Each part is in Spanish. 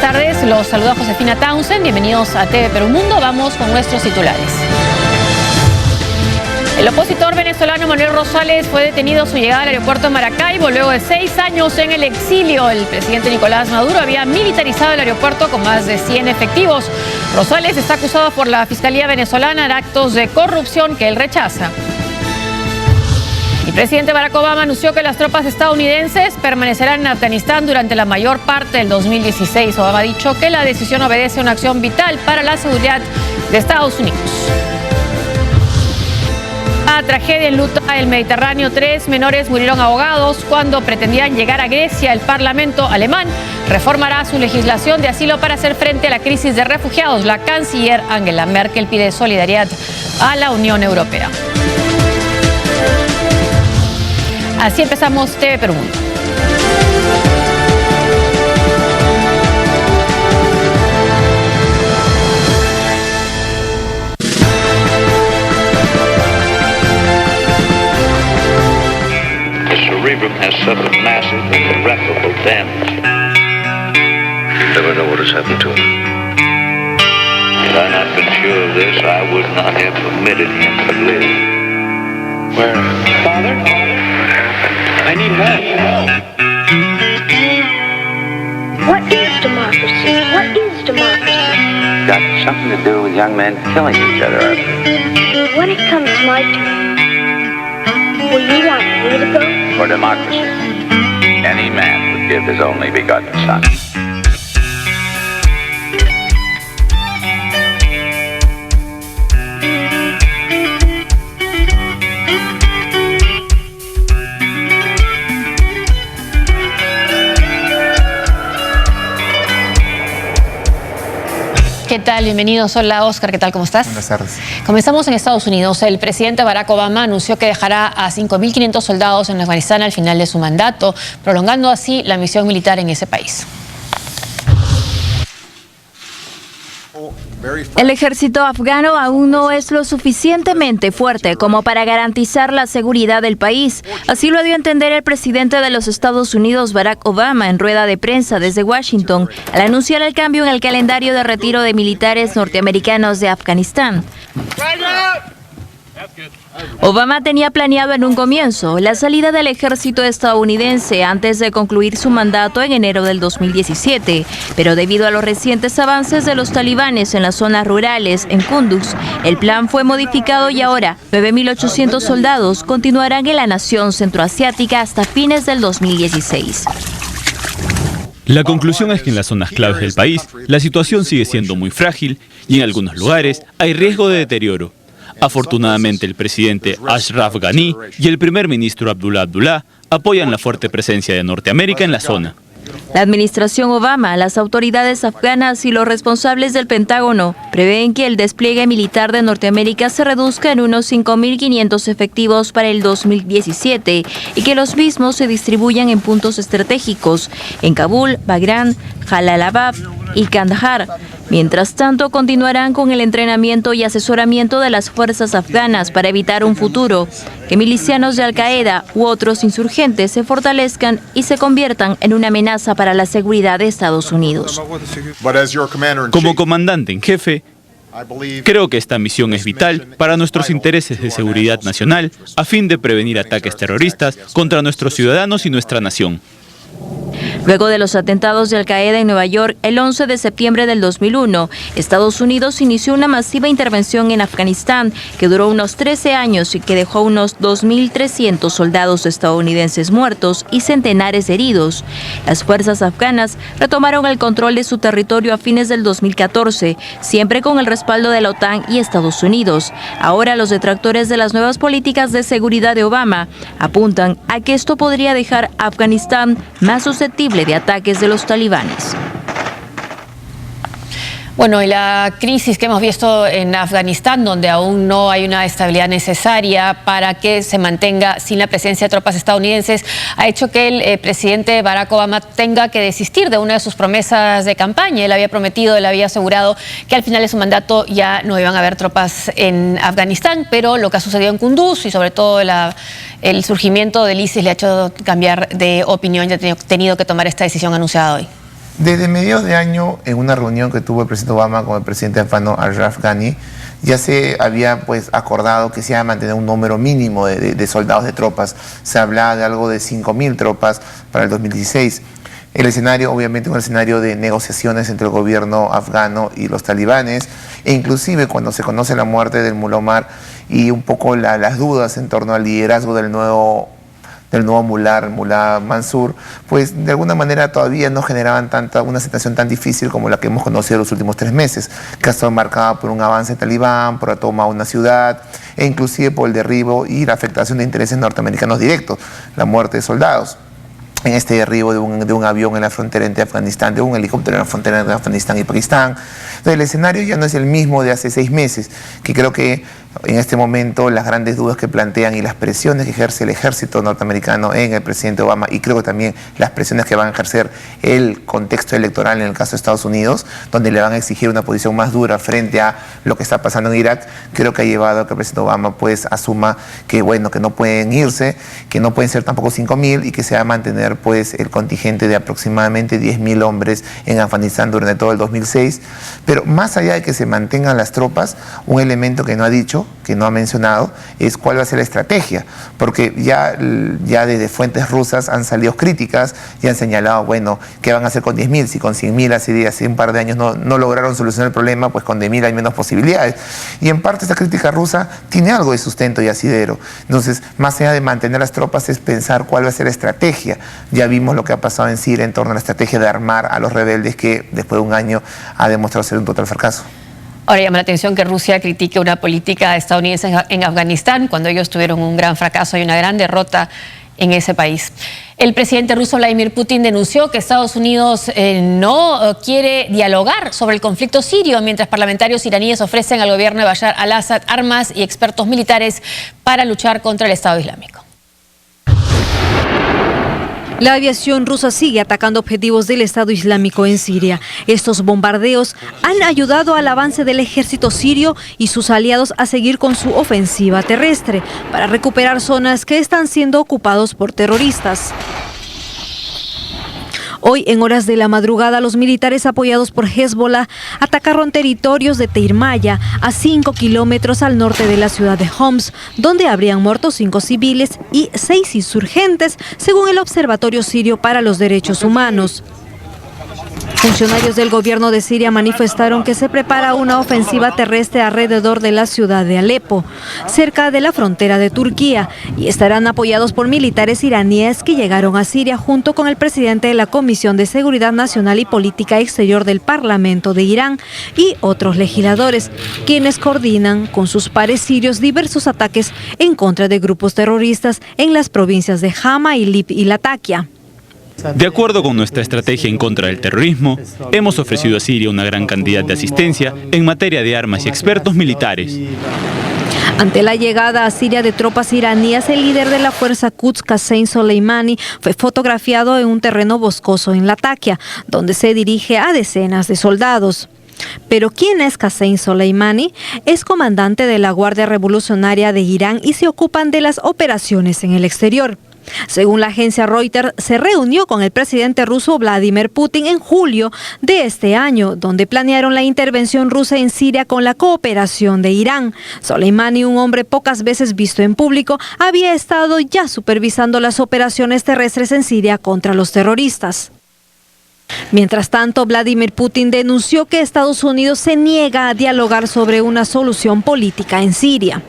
tardes, los saluda Josefina Townsend, bienvenidos a TV Perú Mundo, vamos con nuestros titulares. El opositor venezolano Manuel Rosales fue detenido a su llegada al aeropuerto de Maracaibo luego de 6 años en el exilio. El presidente Nicolás Maduro había militarizado el aeropuerto con más de 100 efectivos. Rosales está acusado por la Fiscalía venezolana de actos de corrupción que él rechaza. El presidente Barack Obama anunció que las tropas estadounidenses permanecerán en Afganistán durante la mayor parte del 2016. Obama ha dicho que la decisión obedece a una acción vital para la seguridad de Estados Unidos. La tragedia enluta el Mediterráneo. 3 menores murieron ahogados cuando pretendían llegar a Grecia. El Parlamento alemán reformará su legislación de asilo para hacer frente a la crisis de refugiados. La canciller Angela Merkel pide solidaridad a la Unión Europea. Así empezamos TV Perú Mundo. The cerebrum has suffered massive and irreparable damage. You never know what has happened to him. Had I not been sure of this, I would not have permitted him to live. Where? Father? I need help. What is democracy? What is democracy? Got something to do with young men killing each other. When it comes my turn, will you want me to go? For democracy, any man would give his only begotten son. ¿Qué tal? Bienvenidos. Hola, Oscar. ¿Qué tal? ¿Cómo estás? Buenas tardes. Comenzamos en Estados Unidos. El presidente Barack Obama anunció que dejará a 5.500 soldados en Afganistán al final de su mandato, prolongando así la misión militar en ese país. El ejército afgano aún no es lo suficientemente fuerte como para garantizar la seguridad del país. Así lo dio a entender el presidente de los Estados Unidos, Barack Obama, en rueda de prensa desde Washington, al anunciar el cambio en el calendario de retiro de militares norteamericanos de Afganistán. Obama tenía planeado en un comienzo la salida del ejército estadounidense antes de concluir su mandato en enero del 2017, pero debido a los recientes avances de los talibanes en las zonas rurales en Kunduz, el plan fue modificado y ahora 9.800 soldados continuarán en la nación centroasiática hasta fines del 2016. La conclusión es que en las zonas claves del país, la situación sigue siendo muy frágil y en algunos lugares hay riesgo de deterioro. Afortunadamente, el presidente Ashraf Ghani y el primer ministro Abdullah Abdullah apoyan la fuerte presencia de Norteamérica en la zona. La administración Obama, las autoridades afganas y los responsables del Pentágono prevén que el despliegue militar de Norteamérica se reduzca en unos 5.500 efectivos para el 2017 y que los mismos se distribuyan en puntos estratégicos en Kabul, Bagrán, Jalalabad y Kandahar. Mientras tanto, continuarán con el entrenamiento y asesoramiento de las fuerzas afganas para evitar un futuro que milicianos de Al-Qaeda u otros insurgentes se fortalezcan y se conviertan en una amenaza para la seguridad de Estados Unidos. Como comandante en jefe, creo que esta misión es vital para nuestros intereses de seguridad nacional a fin de prevenir ataques terroristas contra nuestros ciudadanos y nuestra nación. Luego de los atentados de Al-Qaeda en Nueva York el 11 de septiembre del 2001, Estados Unidos inició una masiva intervención en Afganistán que duró unos 13 años y que dejó unos 2.300 soldados estadounidenses muertos y centenares de heridos. Las fuerzas afganas retomaron el control de su territorio a fines del 2014, siempre con el respaldo de la OTAN y Estados Unidos. Ahora los detractores de las nuevas políticas de seguridad de Obama apuntan a que esto podría dejar a Afganistán más susceptible de ataques de los talibanes. Bueno, y la crisis que hemos visto en Afganistán, donde aún no hay una estabilidad necesaria para que se mantenga sin la presencia de tropas estadounidenses, ha hecho que el presidente Barack Obama tenga que desistir de una de sus promesas de campaña. Él había prometido, él había asegurado que al final de su mandato ya no iban a haber tropas en Afganistán, pero lo que ha sucedido en Kunduz y sobre todo el surgimiento del ISIS le ha hecho cambiar de opinión y ha tenido que tomar esta decisión anunciada hoy. Desde mediados de año, en una reunión que tuvo el presidente Obama con el presidente afgano Ashraf Ghani, ya se había acordado que se iba a mantener un número mínimo de soldados, de tropas. Se hablaba de algo de 5.000 tropas para el 2016. El escenario, obviamente, un escenario de negociaciones entre el gobierno afgano y los talibanes, e inclusive cuando se conoce la muerte del Mullah Omar y un poco las dudas en torno al liderazgo del nuevo Mullah Mansur, pues de alguna manera todavía no generaban una situación tan difícil como la que hemos conocido los últimos 3 meses, que ha estado marcada por un avance talibán, por la toma de una ciudad, e inclusive por el derribo y la afectación de intereses norteamericanos directos, la muerte de soldados en este derribo de un avión en la frontera entre Afganistán, de un helicóptero en la frontera entre Afganistán y Pakistán. Entonces el escenario ya no es el mismo de hace 6 meses, que creo que en este momento las grandes dudas que plantean y las presiones que ejerce el ejército norteamericano en el presidente Obama, y creo que también las presiones que van a ejercer el contexto electoral en el caso de Estados Unidos, donde le van a exigir una posición más dura frente a lo que está pasando en Irak, creo que ha llevado a que el presidente Obama asuma que que no pueden irse, que no pueden ser tampoco 5.000 y que se va a mantener el contingente de aproximadamente 10.000 hombres en Afganistán durante todo el 2006. Pero más allá de que se mantengan las tropas, un elemento que no ha dicho, que no ha mencionado, es cuál va a ser la estrategia, porque ya desde fuentes rusas han salido críticas y han señalado, ¿qué van a hacer con 10.000? Si con 100.000 hace un par de años no lograron solucionar el problema, pues con 10.000 hay menos posibilidades. Y en parte esta crítica rusa tiene algo de sustento y asidero. Entonces, más allá de mantener las tropas, es pensar cuál va a ser la estrategia. Ya vimos lo que ha pasado en Siria en torno a la estrategia de armar a los rebeldes, que después de un año ha demostrado ser un total fracaso. Ahora llama la atención que Rusia critique una política estadounidense en Afganistán cuando ellos tuvieron un gran fracaso y una gran derrota en ese país. El presidente ruso Vladimir Putin denunció que Estados Unidos no quiere dialogar sobre el conflicto sirio, mientras parlamentarios iraníes ofrecen al gobierno de Bashar al-Assad armas y expertos militares para luchar contra el Estado Islámico. La aviación rusa sigue atacando objetivos del Estado Islámico en Siria. Estos bombardeos han ayudado al avance del ejército sirio y sus aliados a seguir con su ofensiva terrestre para recuperar zonas que están siendo ocupados por terroristas. Hoy, en horas de la madrugada, los militares apoyados por Hezbollah atacaron territorios de Teirmaya, a 5 kilómetros al norte de la ciudad de Homs, donde habrían muerto 5 civiles y 6 insurgentes, según el Observatorio Sirio para los Derechos Humanos. Funcionarios del gobierno de Siria manifestaron que se prepara una ofensiva terrestre alrededor de la ciudad de Alepo, cerca de la frontera de Turquía, y estarán apoyados por militares iraníes que llegaron a Siria junto con el presidente de la Comisión de Seguridad Nacional y Política Exterior del Parlamento de Irán y otros legisladores, quienes coordinan con sus pares sirios diversos ataques en contra de grupos terroristas en las provincias de Hama, Idlib y Latakia. De acuerdo con nuestra estrategia en contra del terrorismo, hemos ofrecido a Siria una gran cantidad de asistencia en materia de armas y expertos militares. Ante la llegada a Siria de tropas iraníes, el líder de la fuerza Quds, Qasem Soleimani, fue fotografiado en un terreno boscoso en Latakia, donde se dirige a decenas de soldados. Pero ¿quién es Qasem Soleimani? Es comandante de la Guardia Revolucionaria de Irán y se ocupan de las operaciones en el exterior. Según la agencia Reuters, se reunió con el presidente ruso Vladimir Putin en julio de este año, donde planearon la intervención rusa en Siria con la cooperación de Irán. Soleimani, un hombre pocas veces visto en público, había estado ya supervisando las operaciones terrestres en Siria contra los terroristas. Mientras tanto, Vladimir Putin denunció que Estados Unidos se niega a dialogar sobre una solución política en Siria.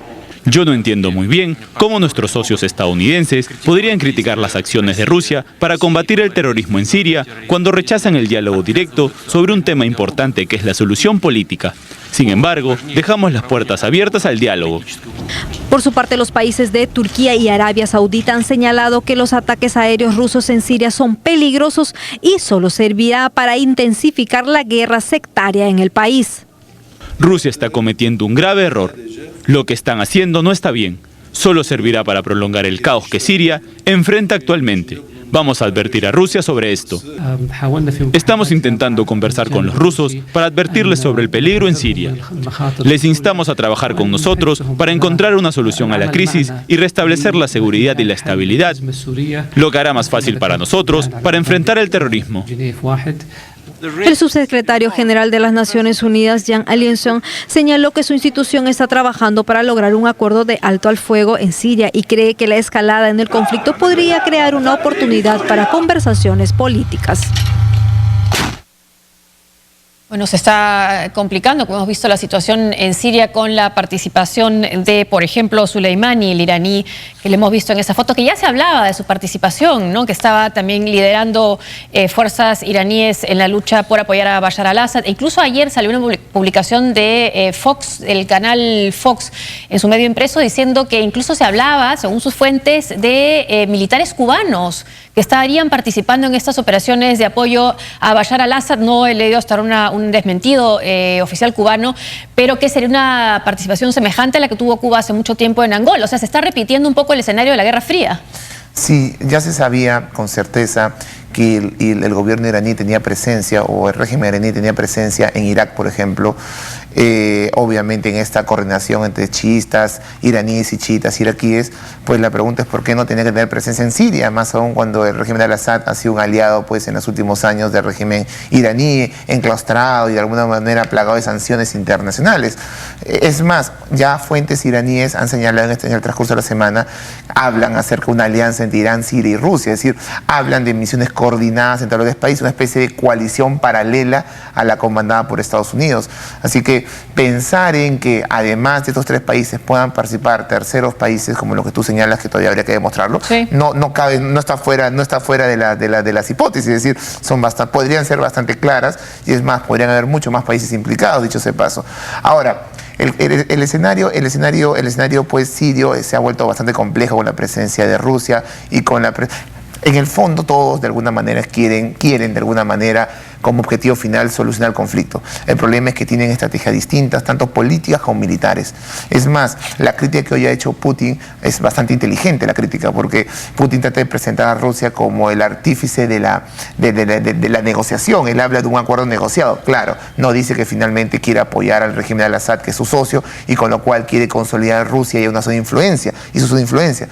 Yo no entiendo muy bien cómo nuestros socios estadounidenses podrían criticar las acciones de Rusia para combatir el terrorismo en Siria cuando rechazan el diálogo directo sobre un tema importante que es la solución política. Sin embargo, dejamos las puertas abiertas al diálogo. Por su parte, los países de Turquía y Arabia Saudita han señalado que los ataques aéreos rusos en Siria son peligrosos y solo servirá para intensificar la guerra sectaria en el país. Rusia está cometiendo un grave error. Lo que están haciendo no está bien. Solo servirá para prolongar el caos que Siria enfrenta actualmente. Vamos a advertir a Rusia sobre esto. Estamos intentando conversar con los rusos para advertirles sobre el peligro en Siria. Les instamos a trabajar con nosotros para encontrar una solución a la crisis y restablecer la seguridad y la estabilidad, lo que hará más fácil para nosotros para enfrentar el terrorismo. El subsecretario general de las Naciones Unidas, Jan Eliasson, señaló que su institución está trabajando para lograr un acuerdo de alto al fuego en Siria y cree que la escalada en el conflicto podría crear una oportunidad para conversaciones políticas. Bueno, se está complicando, como hemos visto, la situación en Siria con la participación de, por ejemplo, Soleimani, el iraní, que le hemos visto en esa foto, que ya se hablaba de su participación, ¿no? Que estaba también liderando fuerzas iraníes en la lucha por apoyar a Bashar al-Assad. E incluso ayer salió una publicación de Fox, el canal Fox, en su medio impreso, diciendo que incluso se hablaba, según sus fuentes, de militares cubanos que estarían participando en estas operaciones de apoyo a Bashar al-Assad. No he leído hasta ahora un desmentido oficial cubano, pero que sería una participación semejante a la que tuvo Cuba hace mucho tiempo en Angola. O sea, se está repitiendo un poco el escenario de la Guerra Fría. Sí, ya se sabía con certeza que el gobierno iraní tenía presencia, o el régimen iraní tenía presencia en Irak, por ejemplo, obviamente en esta coordinación entre chiistas iraníes y chiitas iraquíes. Pues la pregunta es por qué no tenía que tener presencia en Siria, más aún cuando el régimen de al-Assad ha sido un aliado pues en los últimos años del régimen iraní, enclaustrado y de alguna manera plagado de sanciones internacionales. Es más, ya fuentes iraníes han señalado en el transcurso de la semana, hablan acerca de una alianza entre Irán, Siria y Rusia, es decir, hablan de misiones coordinadas entre los dos países, una especie de coalición paralela a la comandada por Estados Unidos. Así que pensar en que además de estos tres países puedan participar terceros países, como lo que tú señalas, que todavía habría que demostrarlo, sí, no cabe, no está fuera de las hipótesis, es decir, podrían ser bastante claras, y es más, podrían haber muchos más países implicados, dicho sea de paso. Ahora, el escenario pues sirio se ha vuelto bastante complejo con la presencia de Rusia y con la en el fondo todos de alguna manera quieren de alguna manera como objetivo final solucionar el conflicto. El problema es que tienen estrategias distintas, tanto políticas como militares. Es más, la crítica que hoy ha hecho Putin es bastante inteligente, la crítica, porque Putin trata de presentar a Rusia como el artífice de la negociación. Él habla de un acuerdo negociado, claro, no dice que finalmente quiere apoyar al régimen de al-Assad, que es su socio, y con lo cual quiere consolidar a Rusia y una zona de influencia, y su zona de influencia.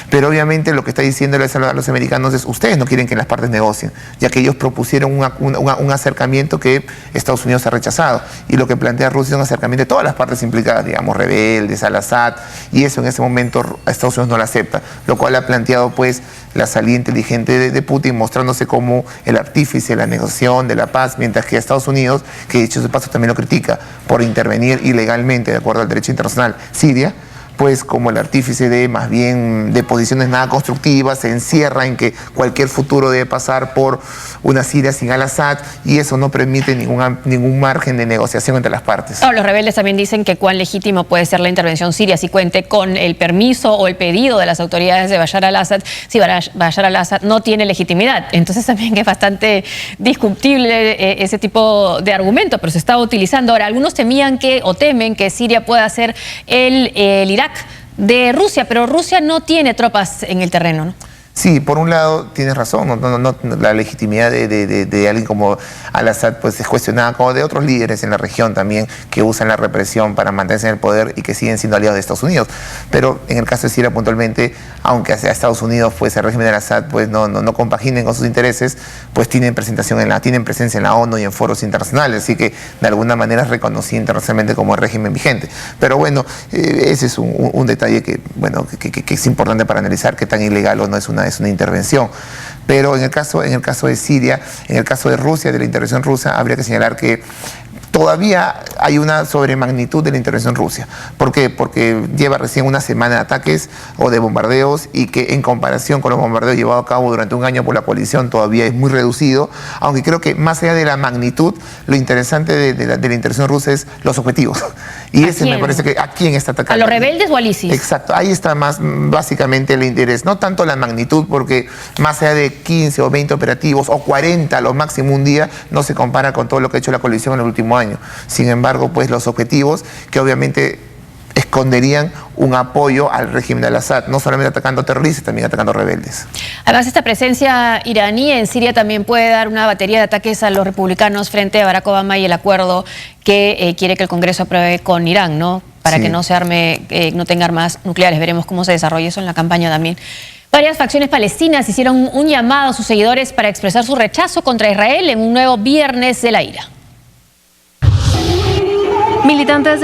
Pero obviamente lo que está diciéndole a los americanos es: ustedes no quieren que las partes negocien, ya que ellos propusieron un acercamiento que Estados Unidos ha rechazado, y lo que plantea Rusia es un acercamiento de todas las partes implicadas, digamos, rebeldes, al-Assad, y eso en ese momento Estados Unidos no lo acepta, lo cual ha planteado pues la salida inteligente de Putin, mostrándose como el artífice de la negociación, de la paz, mientras que Estados Unidos, que dicho de paso también lo critica por intervenir ilegalmente de acuerdo al derecho internacional Siria, pues como el artífice de más bien de posiciones nada constructivas, se encierra en que cualquier futuro debe pasar por una Siria sin al-Assad, y eso no permite ningún margen de negociación entre las partes. No, los rebeldes también dicen que cuán legítimo puede ser la intervención siria si cuente con el permiso o el pedido de las autoridades de Bashar al-Assad, si Bashar al-Assad no tiene legitimidad. Entonces también es bastante discutible ese tipo de argumento, pero se está utilizando. Ahora, algunos temen que Siria pueda ser el Irak de Rusia, pero Rusia no tiene tropas en el terreno, ¿no? Sí, por un lado tienes razón, la legitimidad de alguien como al-Assad pues es cuestionada, como de otros líderes en la región también que usan la represión para mantenerse en el poder y que siguen siendo aliados de Estados Unidos. Pero en el caso de Siria puntualmente, aunque a Estados Unidos pues el régimen de al-Assad pues no compaginen con sus intereses, pues tienen presencia en la ONU y en foros internacionales, así que de alguna manera es reconocido internacionalmente como el régimen vigente. Pero bueno, ese es un detalle que es importante para analizar qué tan ilegal o no es una intervención. Pero en el caso de Siria, en el caso de Rusia, de la intervención rusa, habría que señalar que todavía hay una sobremagnitud de la intervención rusa. ¿Por qué? Porque lleva recién una semana de ataques o de bombardeos, y que en comparación con los bombardeos llevados a cabo durante un año por la coalición todavía es muy reducido, aunque creo que más allá de la magnitud, lo interesante de la intervención rusa es los objetivos. Y ese me parece que ¿a quién está atacando? ¿A los rebeldes o al ISIS? Exacto, ahí está más básicamente el interés, no tanto la magnitud, porque más allá de 15 o 20 operativos o 40 a lo máximo un día, no se compara con todo lo que ha hecho la coalición en el último año. Sin embargo, pues los objetivos que obviamente esconderían un apoyo al régimen de al-Assad, no solamente atacando terroristas, también atacando rebeldes. Además, esta presencia iraní en Siria también puede dar una batería de ataques a los republicanos frente a Barack Obama y el acuerdo que quiere que el Congreso apruebe con Irán, ¿no? Para que no se arme, no tenga armas nucleares. Veremos cómo se desarrolla eso en la campaña también. Varias facciones palestinas hicieron un llamado a sus seguidores para expresar su rechazo contra Israel en un nuevo Viernes de la Ira. Militantes